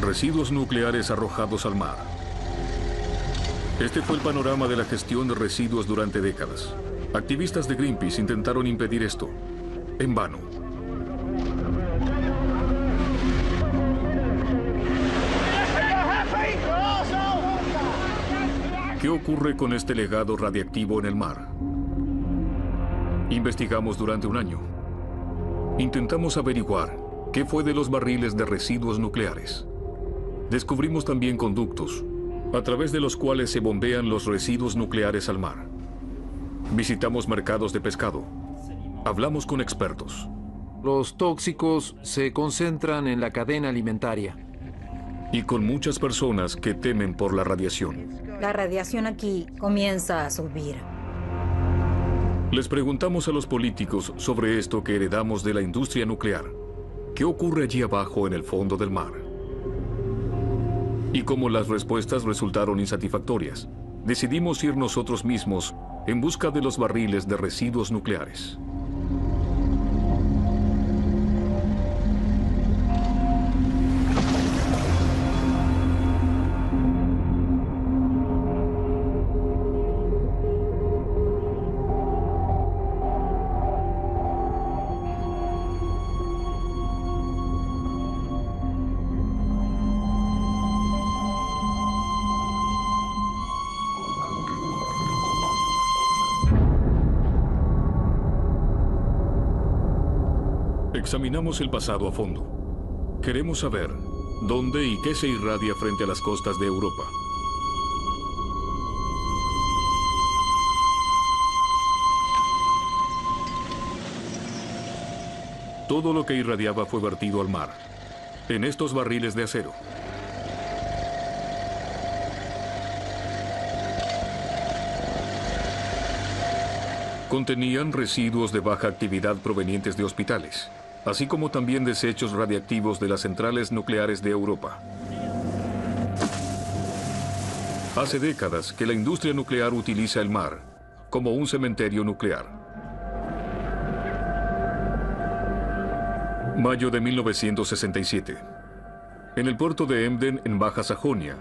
Residuos nucleares arrojados al mar. Este fue el panorama de la gestión de residuos durante décadas. Activistas de Greenpeace intentaron impedir esto, en vano. ¿Qué ocurre con este legado radiactivo en el mar? Investigamos durante un año. Intentamos averiguar qué fue de los barriles de residuos nucleares. Descubrimos también conductos, a través de los cuales se bombean los residuos nucleares al mar. Visitamos mercados de pescado. Hablamos con expertos. Los tóxicos se concentran en la cadena alimentaria. Y con muchas personas que temen por la radiación. La radiación aquí comienza a subir. Les preguntamos a los políticos sobre esto que heredamos de la industria nuclear. ¿Qué ocurre allí abajo en el fondo del mar? Y como las respuestas resultaron insatisfactorias, decidimos ir nosotros mismos en busca de los barriles de residuos nucleares. Examinamos el pasado a fondo. Queremos saber dónde y qué se irradia frente a las costas de Europa. Todo lo que irradiaba fue vertido al mar, en estos barriles de acero. Contenían residuos de baja actividad provenientes de hospitales, así como también desechos radiactivos de las centrales nucleares de Europa. Hace décadas que la industria nuclear utiliza el mar como un cementerio nuclear. Mayo de 1967. En el puerto de Emden, en Baja Sajonia,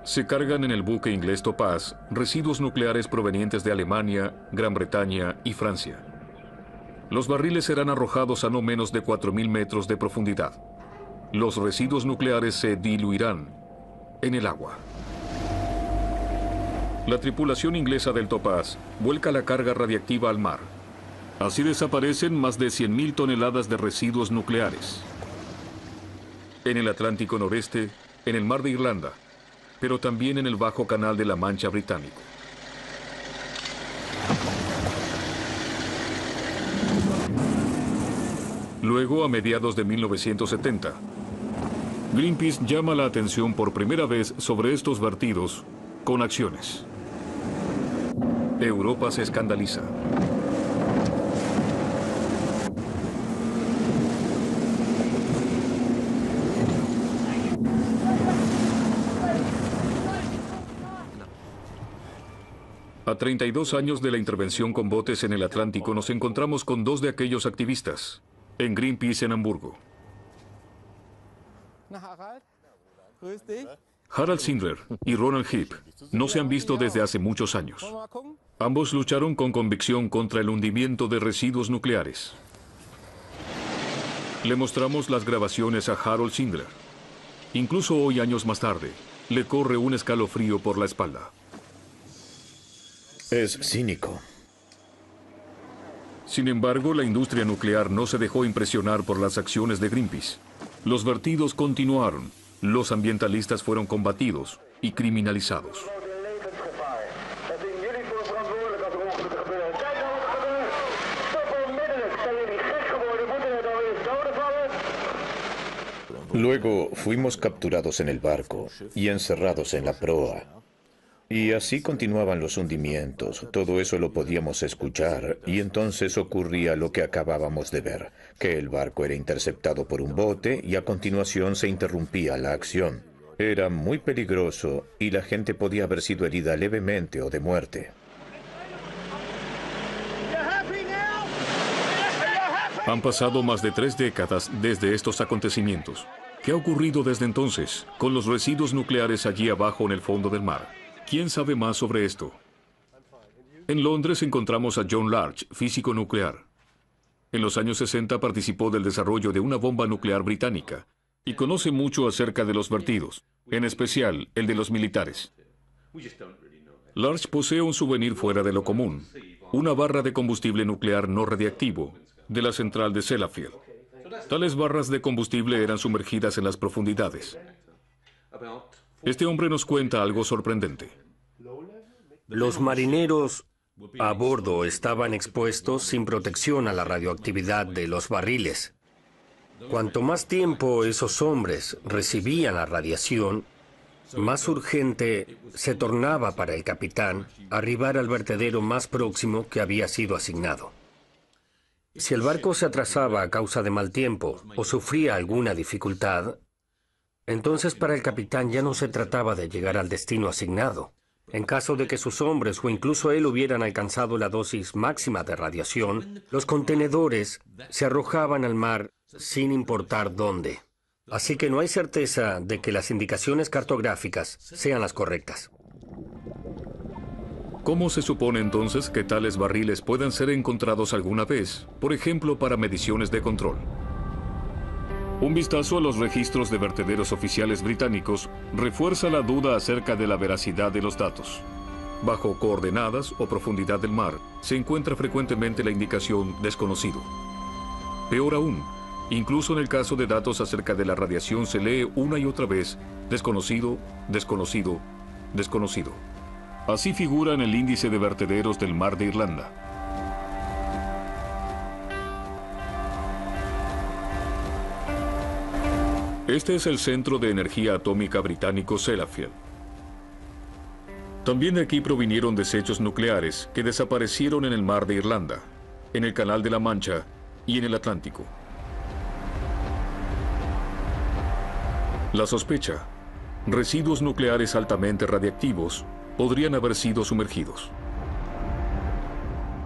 se cargan en el buque inglés Topaz residuos nucleares provenientes de Alemania, Gran Bretaña y Francia. Los barriles serán arrojados a no menos de 4.000 metros de profundidad. Los residuos nucleares se diluirán en el agua. La tripulación inglesa del Topaz vuelca la carga radiactiva al mar. Así desaparecen más de 100.000 toneladas de residuos nucleares. En el Atlántico Noreste, en el Mar de Irlanda, pero también en el Bajo Canal de la Mancha británico. Luego, a mediados de 1970, Greenpeace llama la atención por primera vez sobre estos vertidos con acciones. Europa se escandaliza. A 32 años de la intervención con botes en el Atlántico, nos encontramos con dos de aquellos activistas, en Greenpeace en Hamburgo. Harald Sindler y Ronald Heap no se han visto desde hace muchos años. Ambos lucharon con convicción contra el hundimiento de residuos nucleares. Le mostramos las grabaciones a Harold Sindler. Incluso hoy, años más tarde, le corre un escalofrío por la espalda. Es cínico. Sin embargo, la industria nuclear no se dejó impresionar por las acciones de Greenpeace. Los vertidos continuaron, los ambientalistas fueron combatidos y criminalizados. Luego fuimos capturados en el barco y encerrados en la proa. Y así continuaban los hundimientos. Todo eso lo podíamos escuchar y entonces ocurría lo que acabábamos de ver, que el barco era interceptado por un bote y a continuación se interrumpía la acción. Era muy peligroso y la gente podía haber sido herida levemente o de muerte. Han pasado más de 3 décadas desde estos acontecimientos. ¿Qué ha ocurrido desde entonces con los residuos nucleares allí abajo en el fondo del mar? ¿Quién sabe más sobre esto? En Londres encontramos a John Large, físico nuclear. En los años 60 participó del desarrollo de una bomba nuclear británica y conoce mucho acerca de los vertidos, en especial el de los militares. Large posee un souvenir fuera de lo común, una barra de combustible nuclear no radiactivo de la central de Sellafield. Tales barras de combustible eran sumergidas en las profundidades. Este hombre nos cuenta algo sorprendente. Los marineros a bordo estaban expuestos sin protección a la radioactividad de los barriles. Cuanto más tiempo esos hombres recibían la radiación, más urgente se tornaba para el capitán arribar al vertedero más próximo que había sido asignado. Si el barco se atrasaba a causa de mal tiempo o sufría alguna dificultad, entonces para el capitán ya no se trataba de llegar al destino asignado. En caso de que sus hombres o incluso él hubieran alcanzado la dosis máxima de radiación, los contenedores se arrojaban al mar sin importar dónde. Así que no hay certeza de que las indicaciones cartográficas sean las correctas. ¿Cómo se supone entonces que tales barriles puedan ser encontrados alguna vez, por ejemplo, para mediciones de control? Un vistazo a los registros de vertederos oficiales británicos refuerza la duda acerca de la veracidad de los datos. Bajo coordenadas o profundidad del mar se encuentra frecuentemente la indicación desconocido. Peor aún, incluso en el caso de datos acerca de la radiación se lee una y otra vez desconocido, desconocido, desconocido. Así figura en el índice de vertederos del mar de Irlanda. Este es el Centro de Energía Atómica británico Sellafield. También de aquí provinieron desechos nucleares que desaparecieron en el mar de Irlanda, en el Canal de la Mancha y en el Atlántico. La sospecha: residuos nucleares altamente radiactivos podrían haber sido sumergidos.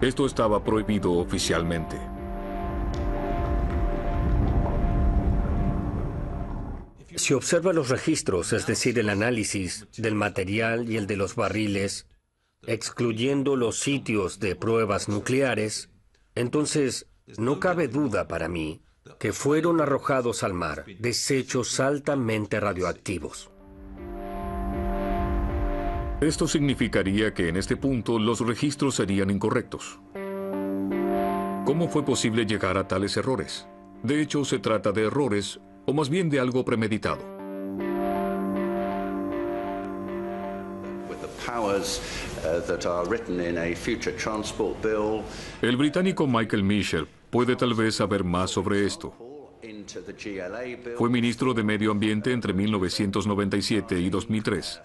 Esto estaba prohibido oficialmente. Si observa los registros, es decir, el análisis del material y el de los barriles, excluyendo los sitios de pruebas nucleares, entonces no cabe duda para mí que fueron arrojados al mar desechos altamente radioactivos. Esto significaría que en este punto los registros serían incorrectos. ¿Cómo fue posible llegar a tales errores? De hecho, se trata de errores, o más bien de algo premeditado. El británico Michael Mitchell puede tal vez saber más sobre esto. Fue ministro de Medio Ambiente entre 1997 y 2003.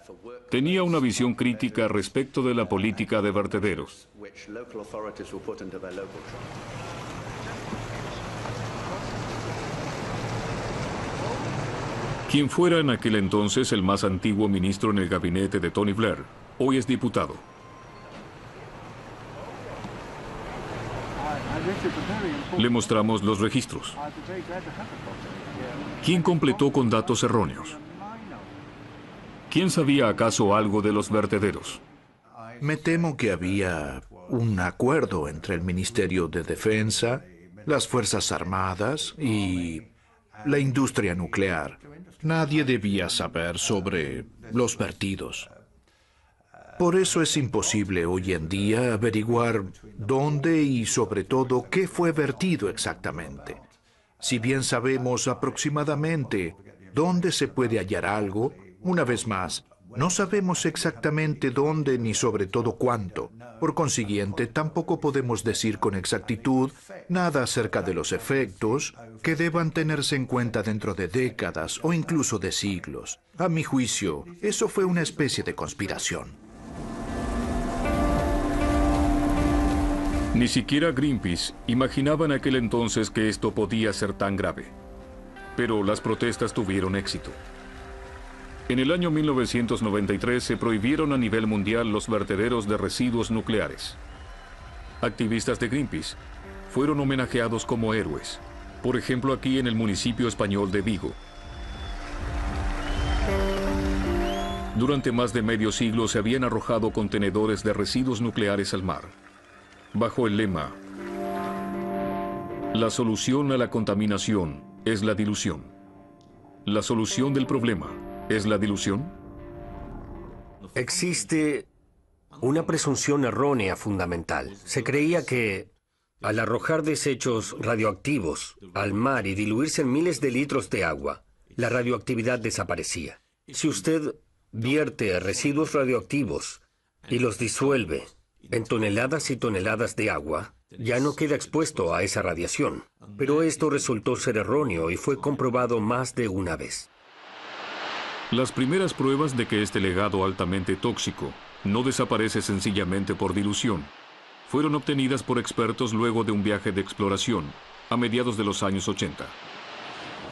Tenía una visión crítica respecto de la política de vertederos. Quien fuera en aquel entonces el más antiguo ministro en el gabinete de Tony Blair, hoy es diputado. Le mostramos los registros. ¿Quién completó con datos erróneos? ¿Quién sabía acaso algo de los vertederos? Me temo que había un acuerdo entre el Ministerio de Defensa, las Fuerzas Armadas y la industria nuclear. Nadie debía saber sobre los vertidos. Por eso es imposible hoy en día averiguar dónde y sobre todo qué fue vertido exactamente. Si bien sabemos aproximadamente dónde se puede hallar algo, una vez más, no sabemos exactamente dónde ni sobre todo cuánto. Por consiguiente, tampoco podemos decir con exactitud nada acerca de los efectos que deban tenerse en cuenta dentro de décadas o incluso de siglos. A mi juicio, eso fue una especie de conspiración. Ni siquiera Greenpeace imaginaba en aquel entonces que esto podía ser tan grave. Pero las protestas tuvieron éxito. En el año 1993 se prohibieron a nivel mundial los vertederos de residuos nucleares. Activistas de Greenpeace fueron homenajeados como héroes. Por ejemplo, aquí en el municipio español de Vigo. Durante más de medio siglo se habían arrojado contenedores de residuos nucleares al mar, bajo el lema: la solución a la contaminación es la dilución. ¿La solución del problema es la dilución? Existe una presunción errónea fundamental. Se creía que al arrojar desechos radioactivos al mar y diluirse en miles de litros de agua, la radioactividad desaparecía. Si usted vierte residuos radioactivos y los disuelve en toneladas y toneladas de agua, ya no queda expuesto a esa radiación. Pero esto resultó ser erróneo y fue comprobado más de una vez. Las primeras pruebas de que este legado altamente tóxico no desaparece sencillamente por dilución fueron obtenidas por expertos luego de un viaje de exploración a mediados de los años 80.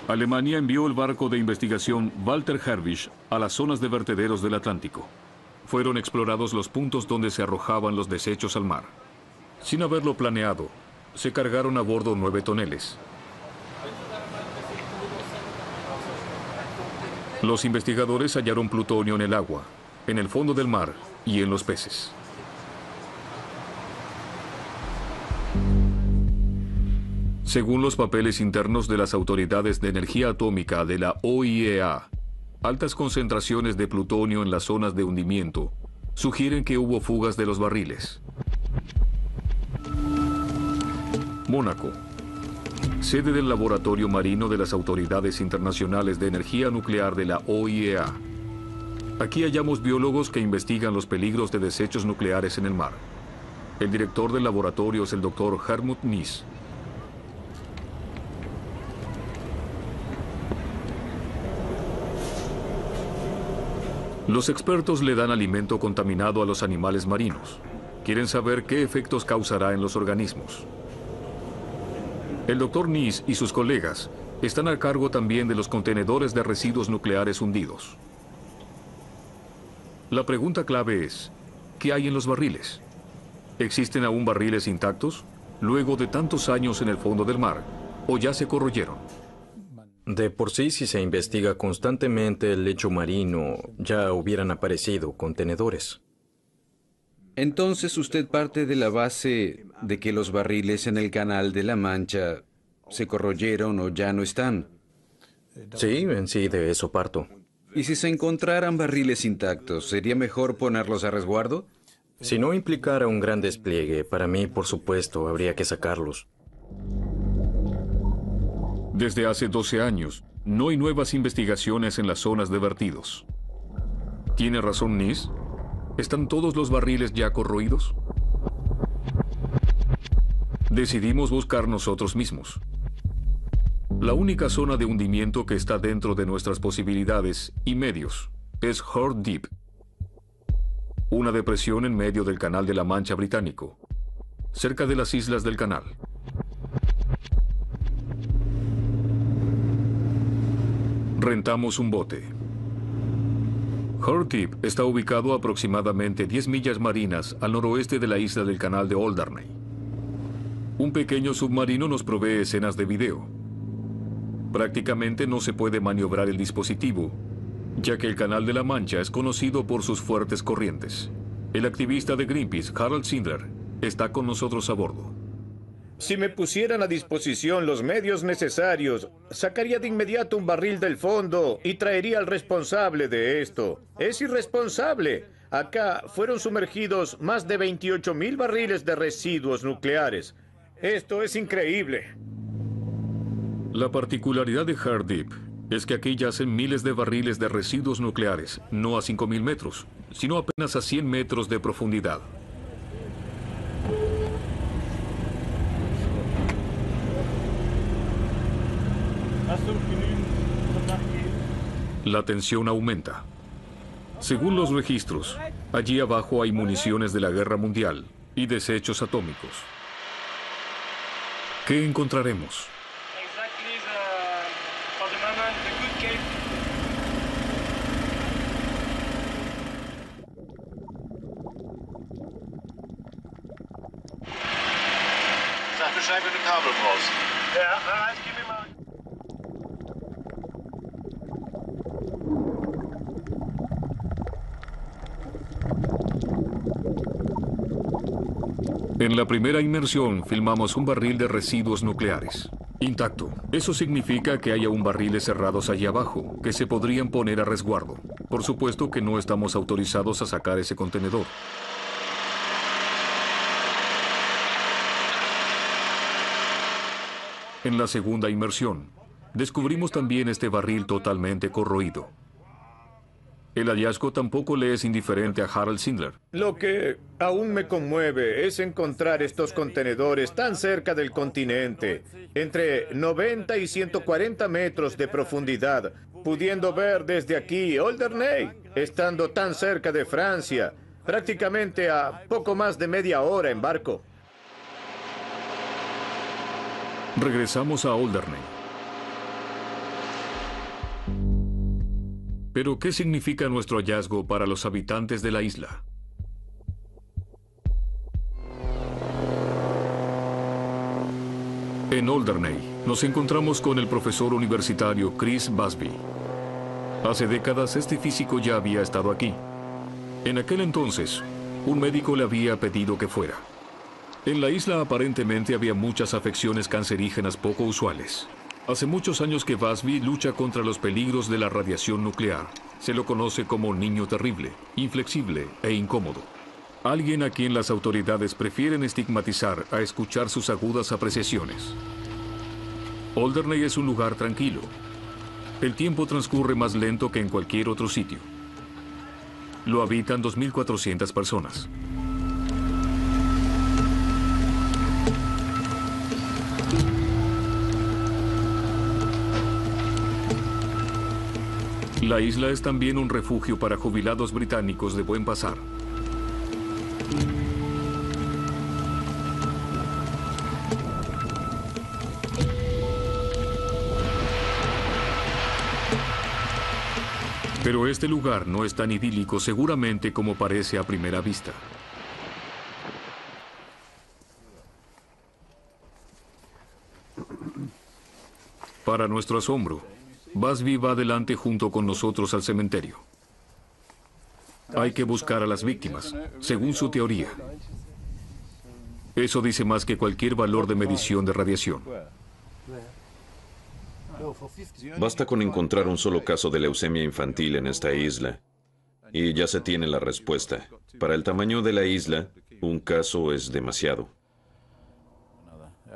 Alemania envió el barco de investigación Walter Herbig a las zonas de vertederos del Atlántico. Fueron explorados los puntos donde se arrojaban los desechos al mar. Sin haberlo planeado, se cargaron a bordo 9 toneles. Los investigadores hallaron plutonio en el agua, en el fondo del mar y en los peces. Según los papeles internos de las autoridades de energía atómica de la OIEA, altas concentraciones de plutonio en las zonas de hundimiento sugieren que hubo fugas de los barriles. Mónaco, sede del Laboratorio Marino de las Autoridades Internacionales de Energía Nuclear de la OIEA. Aquí hallamos biólogos que investigan los peligros de desechos nucleares en el mar. El director del laboratorio es el Dr. Helmut Nies. Los expertos le dan alimento contaminado a los animales marinos. Quieren saber qué efectos causará en los organismos. El Dr. Nies y sus colegas están a cargo también de los contenedores de residuos nucleares hundidos. La pregunta clave es, ¿qué hay en los barriles? ¿Existen aún barriles intactos, luego de tantos años en el fondo del mar, o ya se corroyeron? De por sí, si se investiga constantemente el lecho marino, ya hubieran aparecido contenedores. Entonces usted parte de la base de que los barriles en el Canal de la Mancha se corroyeron o ya no están. Sí, en sí de eso parto. ¿Y si se encontraran barriles intactos, sería mejor ponerlos a resguardo? Si no implicara un gran despliegue, para mí, por supuesto, habría que sacarlos. Desde hace 12 años, no hay nuevas investigaciones en las zonas de vertidos. ¿Tiene razón Nies? ¿Están todos los barriles ya corroídos? Decidimos buscar nosotros mismos. La única zona de hundimiento que está dentro de nuestras posibilidades y medios es Horn Deep, una depresión en medio del Canal de la Mancha británico, cerca de las islas del canal. Rentamos un bote. Horn Deep está ubicado a aproximadamente 10 millas marinas al noroeste de la isla del canal de Alderney. Un pequeño submarino nos provee escenas de video. Prácticamente no se puede maniobrar el dispositivo, ya que el Canal de la Mancha es conocido por sus fuertes corrientes. El activista de Greenpeace, Harald Sindler, está con nosotros a bordo. Si me pusieran a disposición los medios necesarios, sacaría de inmediato un barril del fondo y traería al responsable de esto. Es irresponsable. Acá fueron sumergidos más de 28.000 barriles de residuos nucleares. Esto es increíble. La particularidad de Horn Deep es que aquí yacen miles de barriles de residuos nucleares, no a 5.000 metros, sino apenas a 100 metros de profundidad. La tensión aumenta. Según los registros, allí abajo hay municiones de la Guerra Mundial y desechos atómicos. ¿Qué encontraremos? beschrijven het kabelbos. Ja, gib mir mal. En la primera inmersión filmamos un barril de residuos nucleares, intacto. Eso significa que hay aún barriles cerrados allí abajo, que se podrían poner a resguardo. Por supuesto que no estamos autorizados a sacar ese contenedor. En la segunda inmersión, descubrimos también este barril totalmente corroído. El hallazgo tampoco le es indiferente a Harold Sindler. Lo que aún me conmueve es encontrar estos contenedores tan cerca del continente, entre 90 y 140 metros de profundidad, pudiendo ver desde aquí Alderney, estando tan cerca de Francia, prácticamente a poco más de media hora en barco. Regresamos a Alderney. Pero, ¿qué significa nuestro hallazgo para los habitantes de la isla? En Alderney, nos encontramos con el profesor universitario Chris Busby. Hace décadas, este físico ya había estado aquí. En aquel entonces, un médico le había pedido que fuera. En la isla aparentemente había muchas afecciones cancerígenas poco usuales. Hace muchos años que Busby lucha contra los peligros de la radiación nuclear. Se lo conoce como niño terrible, inflexible e incómodo. Alguien a quien las autoridades prefieren estigmatizar a escuchar sus agudas apreciaciones. Alderney es un lugar tranquilo. El tiempo transcurre más lento que en cualquier otro sitio. Lo habitan 2.400 personas. La isla es también un refugio para jubilados británicos de buen pasar. Pero este lugar no es tan idílico seguramente como parece a primera vista. Para nuestro asombro, Busby va adelante junto con nosotros al cementerio. Hay que buscar a las víctimas, según su teoría. Eso dice más que cualquier valor de medición de radiación. Basta con encontrar un solo caso de leucemia infantil en esta isla y ya se tiene la respuesta. Para el tamaño de la isla, un caso es demasiado.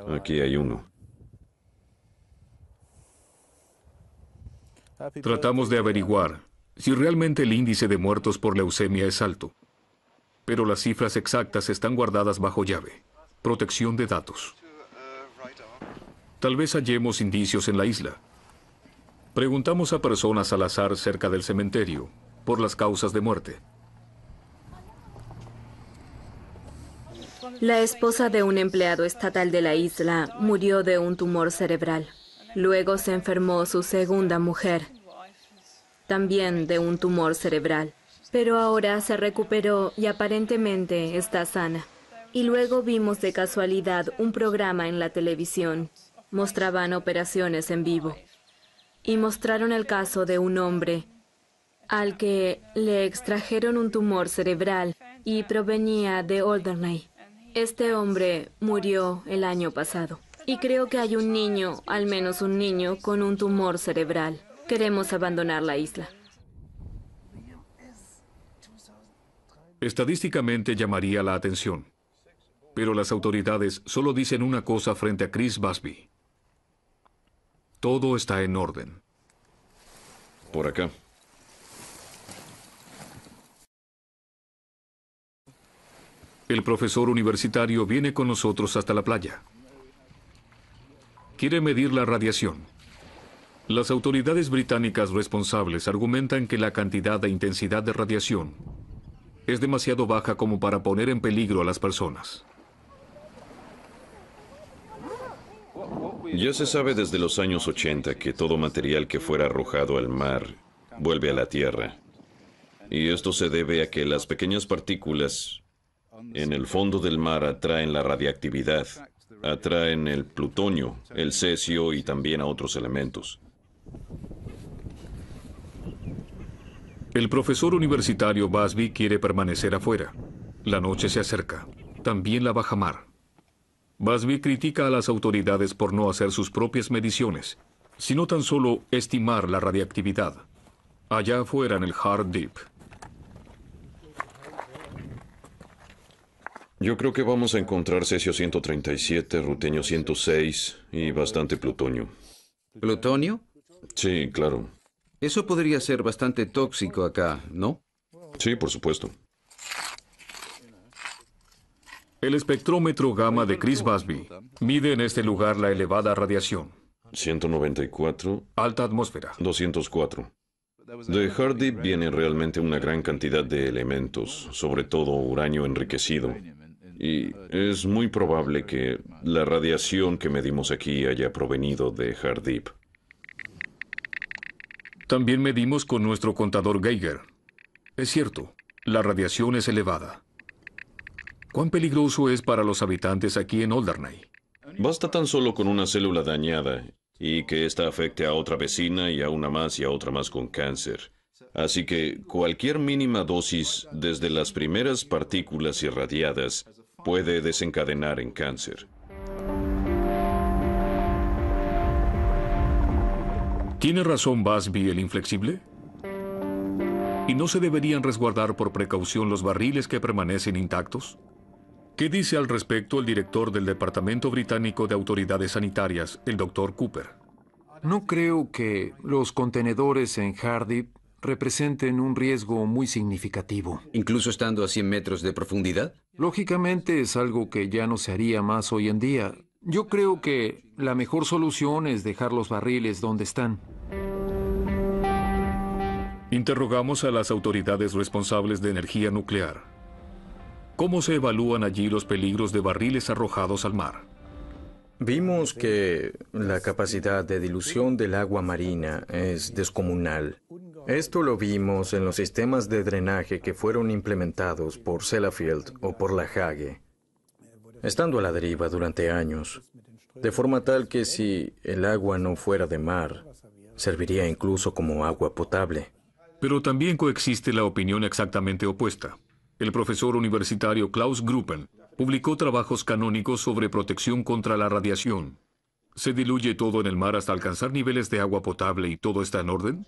Aquí hay uno. Tratamos de averiguar si realmente el índice de muertos por leucemia es alto. Pero las cifras exactas están guardadas bajo llave. Protección de datos. Tal vez hallemos indicios en la isla. Preguntamos a personas al azar cerca del cementerio por las causas de muerte. La esposa de un empleado estatal de la isla murió de un tumor cerebral. Luego se enfermó su segunda mujer, también de un tumor cerebral. Pero ahora se recuperó y aparentemente está sana. Y luego vimos de casualidad un programa en la televisión. Mostraban operaciones en vivo. Y mostraron el caso de un hombre al que le extrajeron un tumor cerebral y provenía de Alderney. Este hombre murió el año pasado. Y creo que hay un niño, al menos un niño, con un tumor cerebral. Queremos abandonar la isla. Estadísticamente llamaría la atención. Pero las autoridades solo dicen una cosa frente a Chris Busby. Todo está en orden. Por acá. El profesor universitario viene con nosotros hasta la playa. Quiere medir la radiación. Las autoridades británicas responsables argumentan que la cantidad e intensidad de radiación es demasiado baja como para poner en peligro a las personas. Ya se sabe desde los años 80 que todo material que fuera arrojado al mar vuelve a la Tierra. Y esto se debe a que las pequeñas partículas en el fondo del mar atraen la radiactividad atraen el plutonio, el cesio y también a otros elementos. El profesor universitario Busby quiere permanecer afuera. La noche se acerca. También la bajamar. Busby critica a las autoridades por no hacer sus propias mediciones, sino tan solo estimar la radiactividad. Allá afuera en el Hard Deep. Yo creo que vamos a encontrar cesio 137, rutenio 106 y bastante plutonio. ¿Plutonio? Sí, claro. Eso podría ser bastante tóxico acá, ¿no? Sí, por supuesto. El espectrómetro gamma de Chris Busby mide en este lugar la elevada radiación. 194. Alta atmósfera. 204. De Hard Deep viene realmente una gran cantidad de elementos, sobre todo uranio enriquecido. Y es muy probable que la radiación que medimos aquí haya provenido de Hard Deep. También medimos con nuestro contador Geiger. Es cierto, la radiación es elevada. ¿Cuán peligroso es para los habitantes aquí en Alderney? Basta tan solo con una célula dañada y que ésta afecte a otra vecina y a una más y a otra más con cáncer. Así que cualquier mínima dosis, desde las primeras partículas irradiadas, puede desencadenar en cáncer. ¿Tiene razón Busby el inflexible? ¿Y no se deberían resguardar por precaución los barriles que permanecen intactos? ¿Qué dice al respecto el director del Departamento Británico de Autoridades Sanitarias, el Dr. Cooper? No creo que los contenedores en Hard Deep representen un riesgo muy significativo. ¿Incluso estando a 100 metros de profundidad? Lógicamente es algo que ya no se haría más hoy en día. Yo creo que la mejor solución es dejar los barriles donde están. Interrogamos a las autoridades responsables de energía nuclear. ¿Cómo se evalúan allí los peligros de barriles arrojados al mar? Vimos que la capacidad de dilución del agua marina es descomunal. Esto lo vimos en los sistemas de drenaje que fueron implementados por Sellafield o por la Hague, estando a la deriva durante años, de forma tal que si el agua no fuera de mar, serviría incluso como agua potable. Pero también coexiste la opinión exactamente opuesta. El profesor universitario Klaus Gruppen publicó trabajos canónicos sobre protección contra la radiación. ¿Se diluye todo en el mar hasta alcanzar niveles de agua potable y todo está en orden?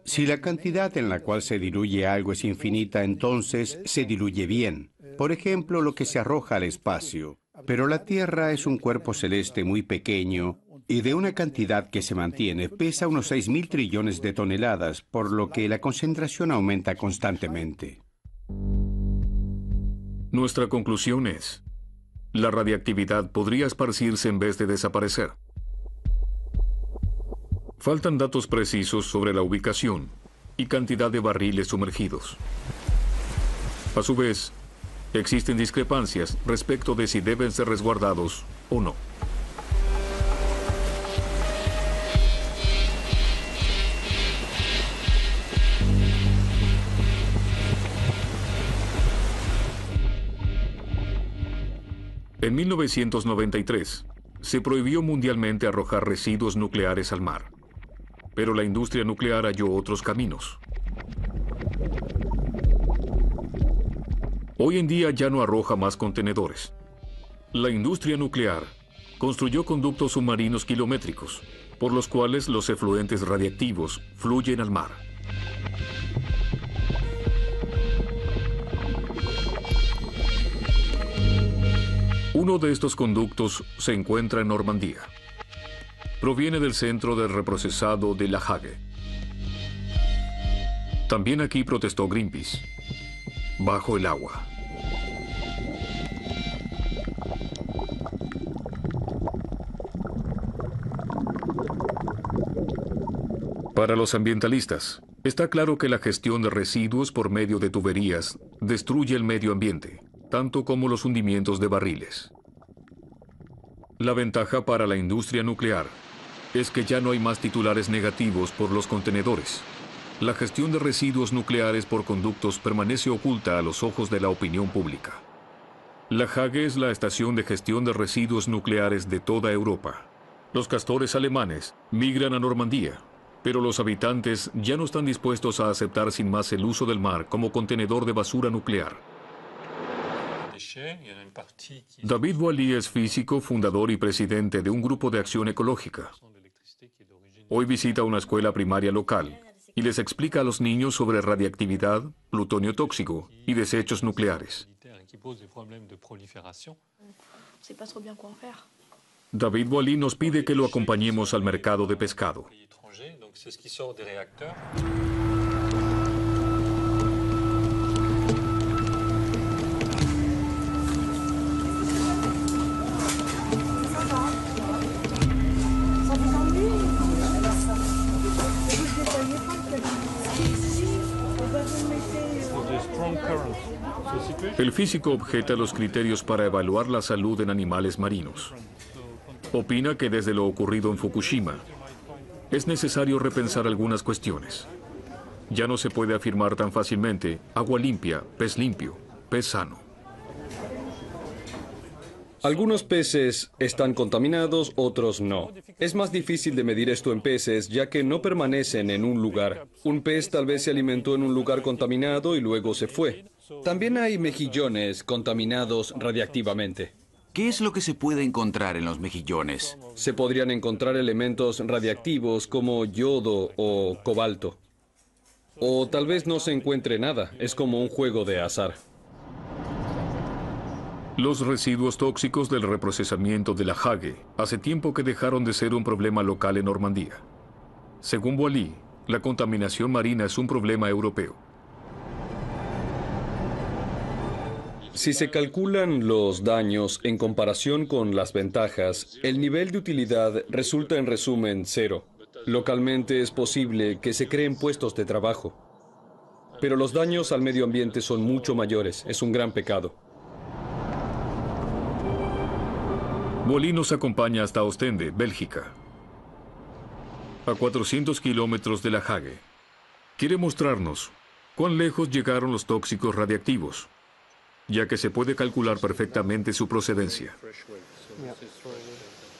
Si la cantidad en la cual se diluye algo es infinita, entonces se diluye bien. Por ejemplo, lo que se arroja al espacio. Pero la Tierra es un cuerpo celeste muy pequeño y de una cantidad que se mantiene, pesa unos 6.000 trillones de toneladas, por lo que la concentración aumenta constantemente. Nuestra conclusión es: la radiactividad podría esparcirse en vez de desaparecer. Faltan datos precisos sobre la ubicación y cantidad de barriles sumergidos. A su vez, existen discrepancias respecto de si deben ser resguardados o no. En 1993, se prohibió mundialmente arrojar residuos nucleares al mar, pero la industria nuclear halló otros caminos. Hoy en día ya no arroja más contenedores. La industria nuclear construyó conductos submarinos kilométricos, por los cuales los efluentes radiactivos fluyen al mar. Uno de estos conductos se encuentra en Normandía. Proviene del centro de reprocesado de La Hague. También aquí protestó Greenpeace. Bajo el agua. Para los ambientalistas, está claro que la gestión de residuos por medio de tuberías destruye el medio ambiente, tanto como los hundimientos de barriles. La ventaja para la industria nuclear es que ya no hay más titulares negativos por los contenedores. La gestión de residuos nucleares por conductos permanece oculta a los ojos de la opinión pública. La Hague es la estación de gestión de residuos nucleares de toda Europa. Los castores alemanes migran a Normandía, pero los habitantes ya no están dispuestos a aceptar sin más el uso del mar como contenedor de basura nuclear. David Boily es físico, fundador y presidente de un grupo de acción ecológica. Hoy visita una escuela primaria local y les explica a los niños sobre radiactividad, plutonio tóxico y desechos nucleares. David Boily nos pide que lo acompañemos al mercado de pescado. El físico objeta los criterios para evaluar la salud en animales marinos. Opina que desde lo ocurrido en Fukushima, es necesario repensar algunas cuestiones. Ya no se puede afirmar tan fácilmente agua limpia, pez limpio, pez sano. Algunos peces están contaminados, otros no. Es más difícil de medir esto en peces, ya que no permanecen en un lugar. Un pez tal vez se alimentó en un lugar contaminado y luego se fue. También hay mejillones contaminados radiactivamente. ¿Qué es lo que se puede encontrar en los mejillones? Se podrían encontrar elementos radiactivos como yodo o cobalto. O tal vez no se encuentre nada. Es como un juego de azar. Los residuos tóxicos del reprocesamiento de la Hague hace tiempo que dejaron de ser un problema local en Normandía. Según Boily, la contaminación marina es un problema europeo. Si se calculan los daños en comparación con las ventajas, el nivel de utilidad resulta en resumen cero. Localmente es posible que se creen puestos de trabajo, pero los daños al medio ambiente son mucho mayores. Es un gran pecado. Boily nos acompaña hasta Ostende, Bélgica, a 400 kilómetros de la Hague. Quiere mostrarnos cuán lejos llegaron los tóxicos radiactivos, ya que se puede calcular perfectamente su procedencia.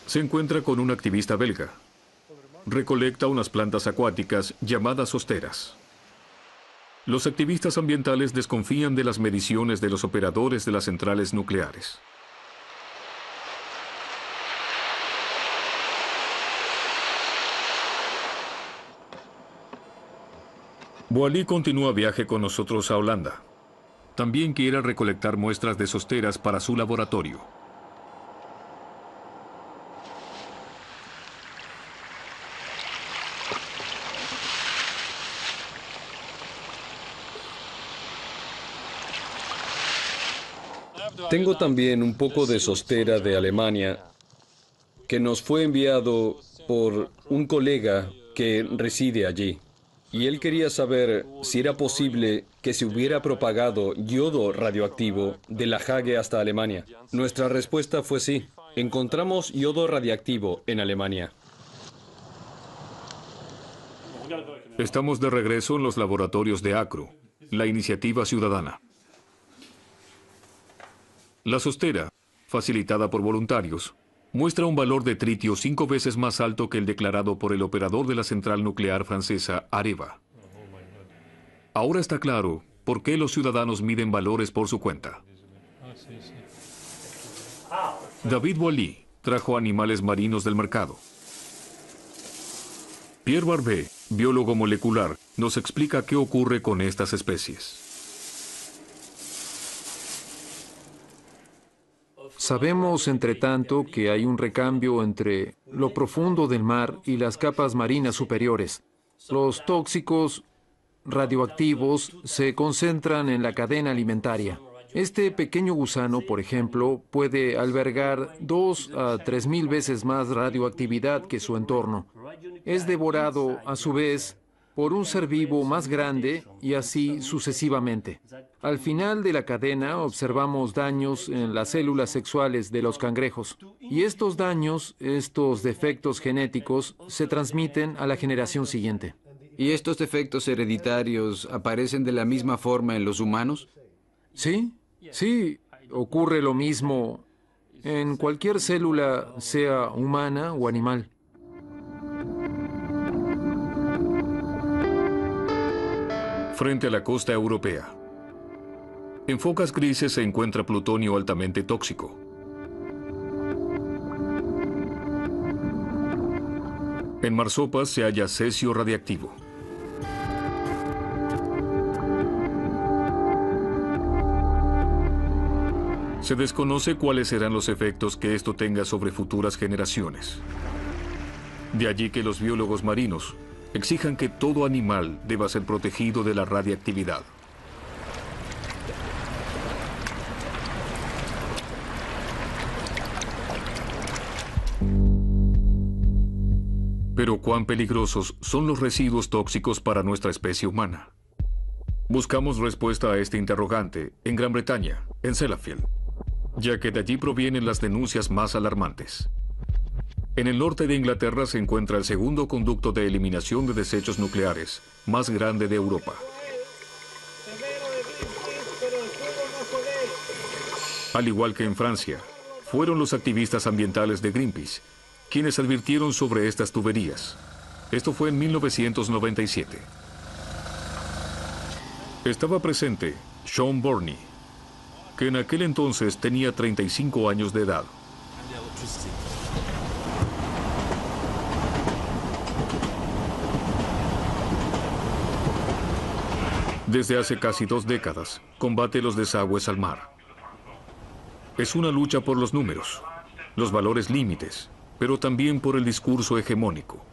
Se encuentra con un activista belga. Recolecta unas plantas acuáticas llamadas hosteras. Los activistas ambientales desconfían de las mediciones de los operadores de las centrales nucleares. Boily continúa viaje con nosotros a Holanda. También quiere recolectar muestras de hosteras para su laboratorio. Tengo también un poco de sostera de Alemania que nos fue enviado por un colega que reside allí. Y él quería saber si era posible que se hubiera propagado yodo radioactivo de la Hague hasta Alemania. Nuestra respuesta fue sí. Encontramos yodo radiactivo en Alemania. Estamos de regreso en los laboratorios de ACRO, la iniciativa ciudadana. La sostera, facilitada por voluntarios, muestra un valor de tritio 5 veces más alto que el declarado por el operador de la central nuclear francesa Areva. Ahora está claro por qué los ciudadanos miden valores por su cuenta. David Boily trajo animales marinos del mercado. Pierre Barbet, biólogo molecular, nos explica qué ocurre con estas especies. Sabemos, entre tanto, que hay un recambio entre lo profundo del mar y las capas marinas superiores. Los tóxicos radioactivos se concentran en la cadena alimentaria. Este pequeño gusano, por ejemplo, puede albergar 2 a 3,000 veces más radioactividad que su entorno. Es devorado, a su vez, por un ser vivo más grande y así sucesivamente. Al final de la cadena observamos daños en las células sexuales de los cangrejos. Y estos daños, estos defectos genéticos, se transmiten a la generación siguiente. ¿Y estos defectos hereditarios aparecen de la misma forma en los humanos? Sí. ocurre lo mismo en cualquier célula, sea humana o animal. Frente a la costa europea. En focas grises se encuentra plutonio altamente tóxico. En marsopas se halla cesio radiactivo. Se desconoce cuáles serán los efectos que esto tenga sobre futuras generaciones. De allí que los biólogos marinos exijan que todo animal deba ser protegido de la radiactividad. Pero cuán peligrosos son los residuos tóxicos para nuestra especie humana. Buscamos respuesta a este interrogante en Gran Bretaña, en Sellafield, ya que de allí provienen las denuncias más alarmantes. En el norte de Inglaterra se encuentra el segundo conducto de eliminación de desechos nucleares más grande de Europa. Al igual que en Francia, fueron los activistas ambientales de Greenpeace quienes advirtieron sobre estas tuberías. Esto fue en 1997. Estaba presente Sean Burney, que en aquel entonces tenía 35 años de edad. Desde hace casi 2 décadas, combate los desagües al mar. Es una lucha por los números, los valores límites, pero también por el discurso hegemónico.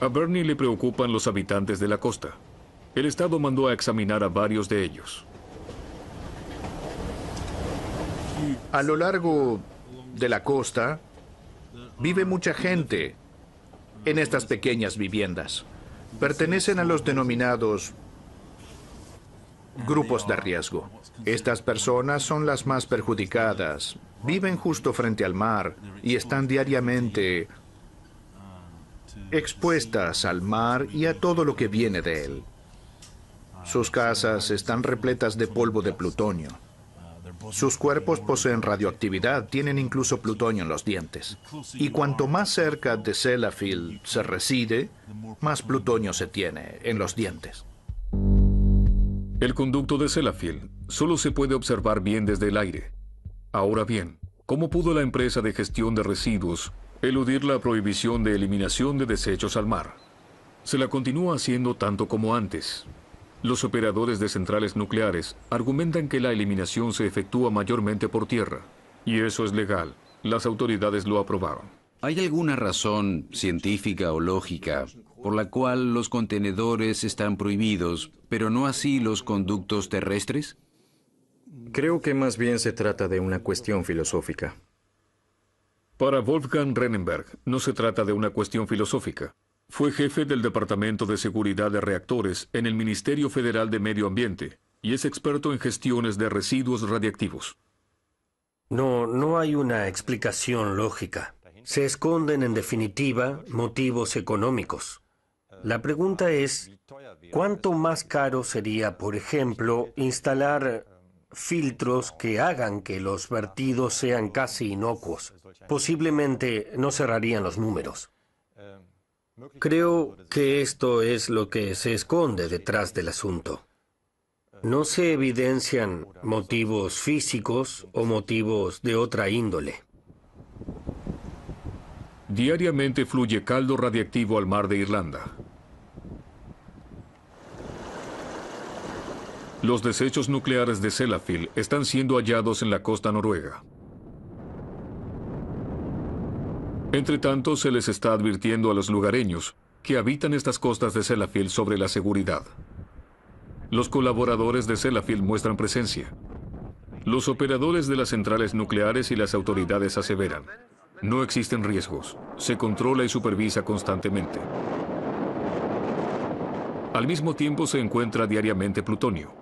A Burney le preocupan los habitantes de la costa. El Estado mandó a examinar a varios de ellos. A lo largo de la costa vive mucha gente en estas pequeñas viviendas. Pertenecen a los denominados grupos de riesgo. Estas personas son las más perjudicadas. Viven justo frente al mar y están diariamente expuestas al mar y a todo lo que viene de él. Sus casas están repletas de polvo de plutonio. Sus cuerpos poseen radioactividad, tienen incluso plutonio en los dientes. Y cuanto más cerca de Sellafield se reside, más plutonio se tiene en los dientes. El conducto de Sellafield solo se puede observar bien desde el aire. Ahora bien, ¿cómo pudo la empresa de gestión de residuos eludir la prohibición de eliminación de desechos al mar? Se la continúa haciendo tanto como antes. Los operadores de centrales nucleares argumentan que la eliminación se efectúa mayormente por tierra, y eso es legal. Las autoridades lo aprobaron. ¿Hay alguna razón científica o lógica por la cual los contenedores están prohibidos, pero no así los conductos terrestres? Creo que más bien se trata de una cuestión filosófica. Para Wolfgang Rennenberg, no se trata de una cuestión filosófica. Fue jefe del Departamento de Seguridad de Reactores en el Ministerio Federal de Medio Ambiente y es experto en gestiones de residuos radiactivos. No hay una explicación lógica. Se esconden, en definitiva, motivos económicos. La pregunta es, ¿cuánto más caro sería, por ejemplo, instalar filtros que hagan que los vertidos sean casi inocuos? Posiblemente no cerrarían los números. Creo que esto es lo que se esconde detrás del asunto. No se evidencian motivos físicos o motivos de otra índole. Diariamente fluye caldo radiactivo al mar de Irlanda. Los desechos nucleares de Sellafield están siendo hallados en la costa noruega. Entre tanto, se les está advirtiendo a los lugareños que habitan estas costas de Sellafield sobre la seguridad. Los colaboradores de Sellafield muestran presencia. Los operadores de las centrales nucleares y las autoridades aseveran: no existen riesgos, se controla y supervisa constantemente. Al mismo tiempo se encuentra diariamente plutonio.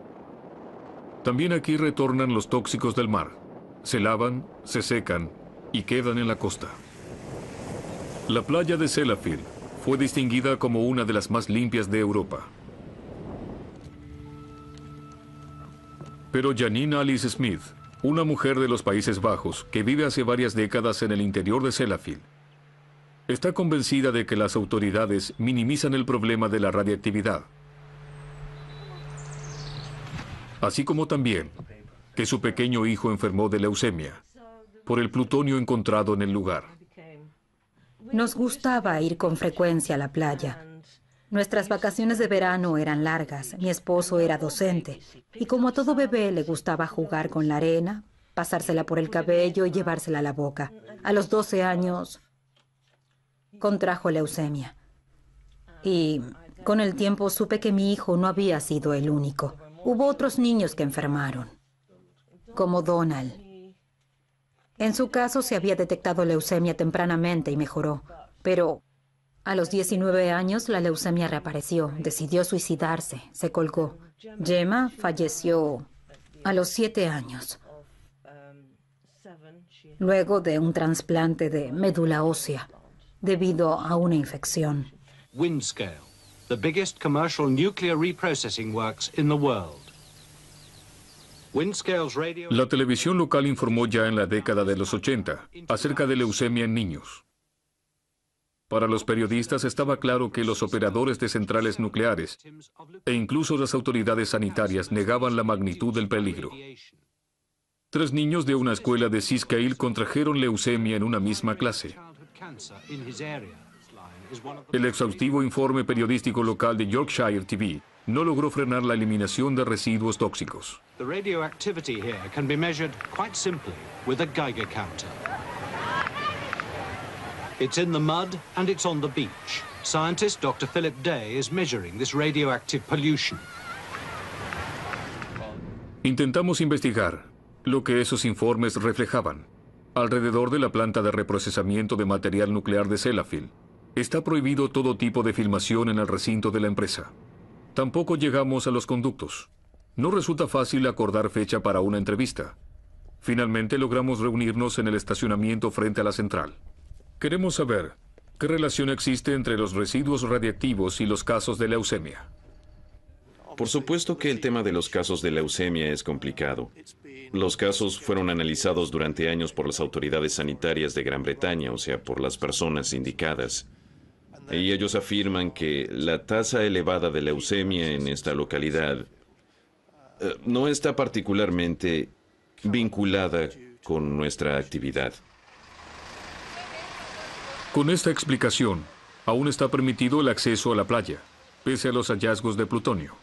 También aquí retornan los tóxicos del mar. Se lavan, se secan y quedan en la costa. La playa de Sellafield fue distinguida como una de las más limpias de Europa. Pero Janine Alice Smith una mujer de los Países Bajos que vive hace varias décadas en el interior de Sellafield. Está convencida de que las autoridades minimizan el problema de la radiactividad, así como también que su pequeño hijo enfermó de leucemia por el plutonio encontrado en el lugar. Nos gustaba ir con frecuencia a la playa. Nuestras vacaciones de verano eran largas. Mi esposo era docente. Y como a todo bebé le gustaba jugar con la arena, pasársela por el cabello y llevársela a la boca. A los 12 años contrajo leucemia. Y con el tiempo supe que mi hijo no había sido el único. Hubo otros niños que enfermaron, como Donald. En su caso se había detectado leucemia tempranamente y mejoró, pero a los 19 años la leucemia reapareció, decidió suicidarse, se colgó. Gemma falleció a los 7 años, luego de un trasplante de médula ósea, debido a una infección. Windscale, the biggest commercial nuclear reprocessing works in the world. La televisión local informó ya en la década de los 80 acerca de leucemia en niños. Para los periodistas estaba claro que los operadores de centrales nucleares e incluso las autoridades sanitarias negaban la magnitud del peligro. 3 niños de una escuela de Seascale contrajeron leucemia en una misma clase. El exhaustivo informe periodístico local de Yorkshire TV no logró frenar la eliminación de residuos tóxicos. The radioactivity here can be measured quite simply with a Geiger counter. It's in the mud and it's on the beach. Scientist Dr. Philip Day is measuring this radioactive pollution. Intentamos investigar lo que esos informes reflejaban. Alrededor de la planta de reprocesamiento de material nuclear de Sellafield, está prohibido todo tipo de filmación en el recinto de la empresa. Tampoco llegamos a los conductos. No resulta fácil acordar fecha para una entrevista. Finalmente logramos reunirnos en el estacionamiento frente a la central. Queremos saber qué relación existe entre los residuos radiactivos y los casos de leucemia. Por supuesto que el tema de los casos de leucemia es complicado. Los casos fueron analizados durante años por las autoridades sanitarias de Gran Bretaña, o sea, por las personas indicadas. Y ellos afirman que la tasa elevada de leucemia en esta localidad no está particularmente vinculada con nuestra actividad. Con esta explicación, aún está permitido el acceso a la playa, pese a los hallazgos de plutonio.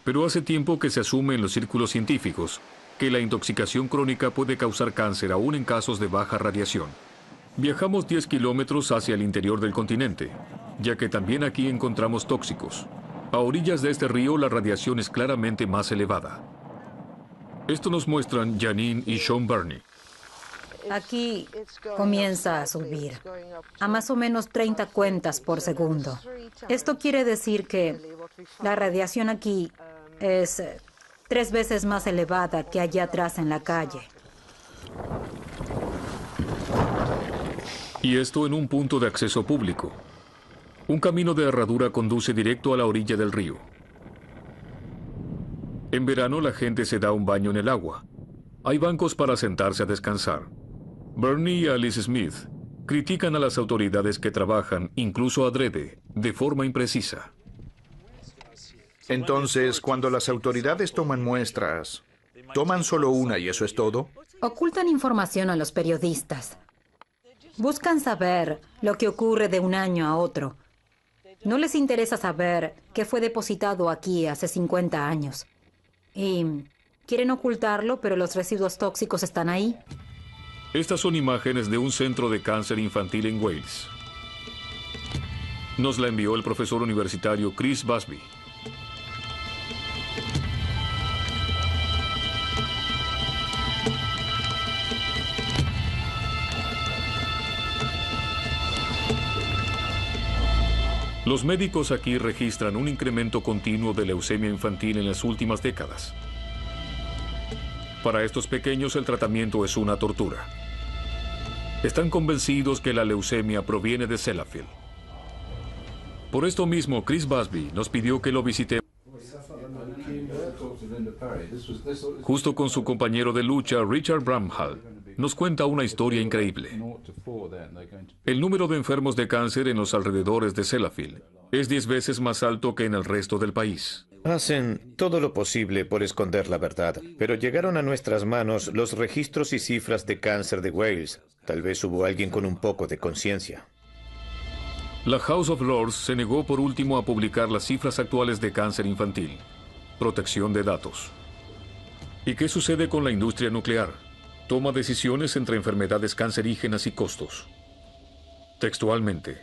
Pero hace tiempo que se asume en los círculos científicos que la intoxicación crónica puede causar cáncer aún en casos de baja radiación. Viajamos 10 kilómetros hacia el interior del continente, ya que también aquí encontramos tóxicos. A orillas de este río la radiación es claramente más elevada. Esto nos muestran Janine y Sean Burney. Aquí comienza a subir, a más o menos 30 cuentas por segundo. Esto quiere decir que la radiación aquí es 3 veces más elevada que allá atrás en la calle. Y esto en un punto de acceso público. Un camino de herradura conduce directo a la orilla del río. En verano la gente se da un baño en el agua. Hay bancos para sentarse a descansar. Bernie y Alice Smith critican a las autoridades que trabajan, incluso adrede, de forma imprecisa. Entonces, cuando las autoridades toman muestras, ¿toman solo una y eso es todo? Ocultan información a los periodistas. Buscan saber lo que ocurre de un año a otro. No les interesa saber qué fue depositado aquí hace 50 años. Y quieren ocultarlo, pero los residuos tóxicos están ahí. Estas son imágenes de un centro de cáncer infantil en Wales. Nos la envió el profesor universitario Chris Busby. Los médicos aquí registran un incremento continuo de leucemia infantil en las últimas décadas. Para estos pequeños el tratamiento es una tortura. Están convencidos que la leucemia proviene de Sellafield. Por esto mismo, Chris Busby nos pidió que lo visitemos. Justo con su compañero de lucha, Richard Bramhall, nos cuenta una historia increíble. El número de enfermos de cáncer en los alrededores de Sellafield es 10 veces más alto que en el resto del país. Hacen todo lo posible por esconder la verdad, pero llegaron a nuestras manos los registros y cifras de cáncer de Wales. Tal vez hubo alguien con un poco de conciencia. La House of Lords se negó por último a publicar las cifras actuales de cáncer infantil. Protección de datos. ¿Y qué sucede con la industria nuclear? Toma decisiones entre enfermedades cancerígenas y costos. Textualmente,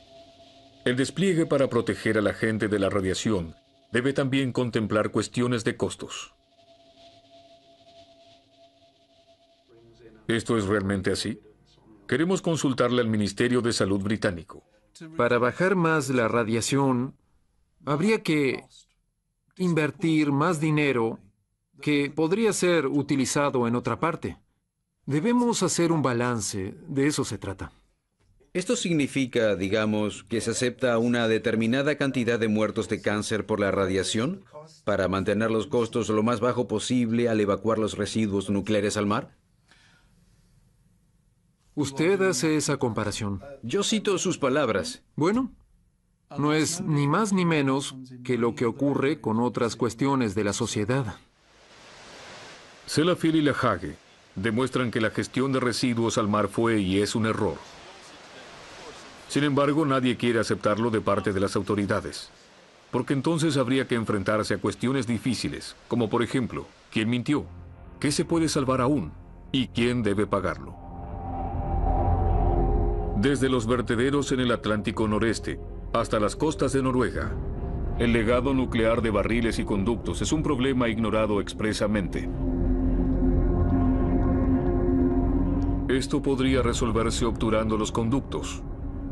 el despliegue para proteger a la gente de la radiación debe también contemplar cuestiones de costos. ¿Esto es realmente así? Queremos consultarle al Ministerio de Salud británico. Para bajar más la radiación, habría que invertir más dinero que podría ser utilizado en otra parte. Debemos hacer un balance, de eso se trata. Esto significa, digamos, que se acepta una determinada cantidad de muertos de cáncer por la radiación para mantener los costos lo más bajo posible al evacuar los residuos nucleares al mar. Usted hace esa comparación. Yo cito sus palabras. Bueno, no es ni más ni menos que lo que ocurre con otras cuestiones de la sociedad. Sellafield y La Hague demuestran que la gestión de residuos al mar fue y es un error. Sin embargo, nadie quiere aceptarlo de parte de las autoridades, porque entonces habría que enfrentarse a cuestiones difíciles, como por ejemplo, ¿quién mintió? ¿Qué se puede salvar aún? ¿Y quién debe pagarlo? Desde los vertederos en el Atlántico Noreste hasta las costas de Noruega, el legado nuclear de barriles y conductos es un problema ignorado expresamente. Esto podría resolverse obturando los conductos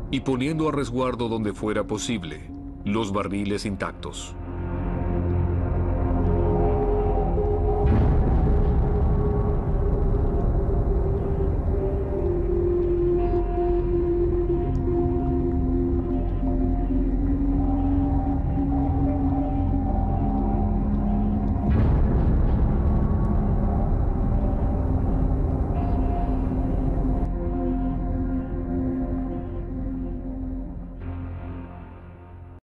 y poniendo a resguardo donde fuera posible los barriles intactos.